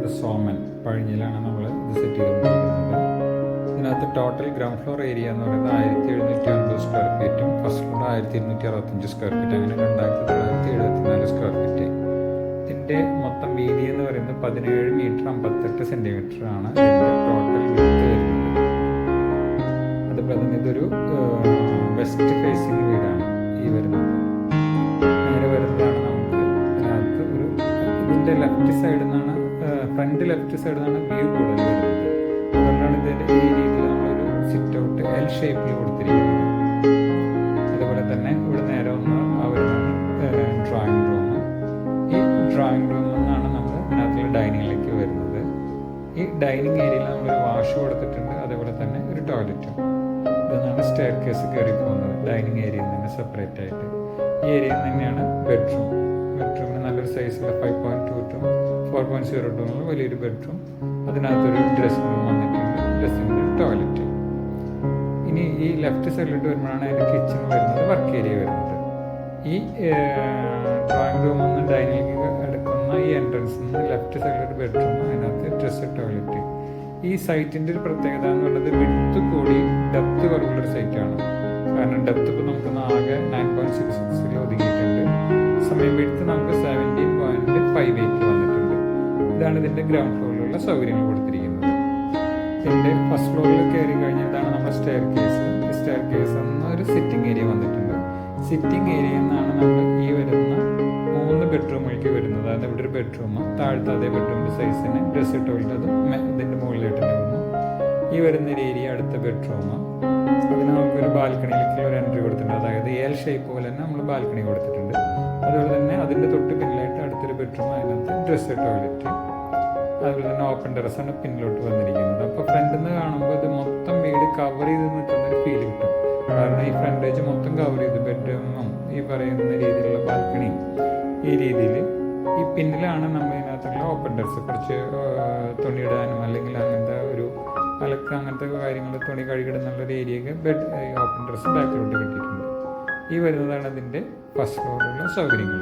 വരുന്നത് സോമൻ പഴിഞ്ഞിലാണ് നമ്മൾ ഇത് സെറ്റ് ചെയ്തുകൊണ്ടിരിക്കുന്നത്. ഇതിനകത്ത് ടോട്ടൽ ഗ്രൗണ്ട് ഫ്ലോർ ഏരിയ എന്ന് പറയുന്നത് 1750 സ്ക്വയർ ഫീറ്റും ഫസ്റ്റ് ഫ്ലോർ 1265 സ്ക്വയർ ഫീറ്റ്, അങ്ങനെ 2974 സ്ക്വയർ ഫീറ്റ്. ഇതിൻ്റെ മൊത്തം വീതി എന്ന് പറയുന്നത് 17 മീറ്റർ 58 സെൻറ്റിമീറ്റർ ആണ് ഇതിൻ്റെ ടോട്ടൽ വീതി വരുന്നത്. അതുപോലെ തന്നെ ഇതൊരു വെസ്റ്റ് ഫേസിങ് വീടാണ് ഈ വരുന്നത്. നേരെ വരുന്നതാണ് നമുക്ക് ഇതിനകത്ത് ഒരു ഇതിൻ്റെ ലെഫ്റ്റ് സൈഡിൽ നിന്നാണ് ഫ്രണ്ട് ലെഫ്റ്റ് സൈഡിൽ നിന്നാണ് വ്യൂ കൂടുതൽ വരുന്നത്. അതുകൊണ്ടാണ് ഇതിൻ്റെ ഈ രീതിയിൽ നമ്മളൊരു സിറ്റ് ഔട്ട് എൽ ഷേപ്പിൽ കൊടുത്തിരിക്കുന്നത്. അതുപോലെ തന്നെ ഇവിടെ നേരെ ഒന്ന് വരുന്നതാണ് ഡ്രോയിങ് റൂം. ഈ ഡ്രോയിങ് റൂമിൽ നിന്നാണ് നമ്മൾ ഇതിനകത്തുള്ള ഡൈനിങ്ങിലേക്ക് വരുന്നത്. ഈ ഡൈനിങ് ഏരിയയിൽ നമ്മളൊരു വാഷ് കൊടുത്തിട്ടുണ്ട്, അതേപോലെ തന്നെ ഒരു ടോയ്ലറ്റും. ഇതാണ് സ്റ്റെയർ കേസ് കയറി പോകുന്നത് ഡൈനിങ് ഏരിയയിൽ നിന്ന് സെപ്പറേറ്റ് ആയിട്ട്. ഈ ഏരിയയിൽ തന്നെയാണ് ബെഡ്റൂം. ബെഡ്റൂമിന് നല്ലൊരു സൈസുള്ള 5.2 to 4.02 എന്നുള്ള വലിയൊരു ബെഡ്റൂം. അതിനകത്തൊരു ഡ്രസ്സിംഗ് റൂം വന്നിട്ടുണ്ട്, ഡ്രസ്സിംഗ് റൂം, ടോയ്ലറ്റ്. ഇനി ഈ ലെഫ്റ്റ് സൈഡിലോട്ട് വരുമ്പോഴാണ് അതിൻ്റെ കിച്ചൺ വരുന്നത്, വർക്ക് ഏരിയ വരുന്നത്. ഈ ഡ്രോയിങ് റൂമിൽ നിന്ന് ഡൈനിങ് എടുക്കുന്ന ഈ എൻട്രൻസിൽ നിന്ന് ലെഫ്റ്റ് സൈഡിലൊരു ബെഡ്റൂം, അതിനകത്ത് ഡ്രസ്സ്, ടോയ്ലറ്റ്. ഈ സൈറ്റിൻ്റെ ഒരു പ്രത്യേകത എന്ന് പറയുന്നത് വിഡ്ത്ത് കൂടി ഡെപ്ത് കുറവുള്ളൊരു സൈറ്റാണ്. കാരണം ഡെപ്ത് ഇപ്പോൾ നമുക്ക് ആകെ 9.66 ഒതുങ്ങിയിട്ടുണ്ട്. സമയം വിഡ്ത്ത് നമുക്ക് 17.58 വന്നിട്ടുണ്ട്. ഇതാണ് ഇതിൻ്റെ ഗ്രൗണ്ട് ഫ്ലോറിലുള്ള സൗകര്യങ്ങൾ കൊടുത്തിരിക്കുന്നത്. ഇതിൻ്റെ ഫസ്റ്റ് ഫ്ലോറിൽ കയറി കഴിഞ്ഞാൽ ഇതാണ് നമ്മുടെ സ്റ്റെയർ കേസ്. ഈ സ്റ്റെയർ കേസ് എന്നൊരു സിറ്റിംഗ് ഏരിയ വന്നിട്ടുണ്ട്. സിറ്റിംഗ് ഏരിയയിൽ നിന്നാണ് നമ്മൾ ഈ വരുന്ന 3 ബെഡ്റൂമിലേക്ക് വരുന്നത്. അതായത് ഇവിടെ ഒരു ബെഡ്റൂം, താഴത്തെ അതേ ബെഡ്റൂമിൻ്റെ സൈസിന് ഡ്രസ്സ് ടോയ്ലറ്റ്, അതും ഇതിൻ്റെ മുകളിലായിട്ട് തന്നെ വരുന്നു. ഈ വരുന്ന ഒരു ഏരിയ അടുത്ത ബെഡ്റൂം. അതിന് നമുക്കൊരു ബാൽക്കണിയിലേക്ക് ഒരു എൻട്രി കൊടുത്തിട്ടുണ്ട്. അതായത് എൽ ഷേപ്പ് പോലെ തന്നെ നമ്മൾ ബാൽക്കണി കൊടുത്തിട്ടുണ്ട്. അതുപോലെ തന്നെ അതിൻ്റെ തൊട്ട് പിന്നിലായിട്ട് അടുത്തൊരു ബെഡ്റൂം, അതിനകത്ത് ഡ്രസ്സ് ടോയ്ലറ്റ്. അതുപോലെ തന്നെ ഓപ്പൺ ടെറസാണ് പിന്നിലോട്ട് വന്നിരിക്കുന്നത്. അപ്പോൾ ഫ്രണ്ടിൽ നിന്ന് കാണുമ്പോൾ ഇത് മൊത്തം വീട് കവർ ചെയ്ത് നിൽക്കുന്ന ഒരു ഫീൽ കിട്ടും. കാരണം ഈ ഫ്രണ്ടേജ് മൊത്തം കവർ ചെയ്ത് ബെഡ്റൂമും ഈ പറയുന്ന രീതിയിലുള്ള ബാൽക്കണിയും ഈ രീതിയിൽ. ഈ പിന്നിലാണ് നമ്മൾ ഇതിനകത്തുള്ള ഓപ്പൺ ടെറസ്. കുറച്ച് തുണിയിടാനും അല്ലെങ്കിൽ അങ്ങനത്തെ ഒരു അലക്ക് അങ്ങനത്തെ കാര്യങ്ങൾ, തുണി കഴുകിടുന്നുള്ളൊരു ഏരിയയൊക്കെ ഓപ്പൺ ടെറസ് ബാക്കിലോട്ട് കിട്ടിയിട്ടുണ്ട്. ഈ വരുന്നതാണ് അതിൻ്റെ ഫസ്റ്റ് ഫ്ലോറിലുള്ള സൗകര്യങ്ങൾ.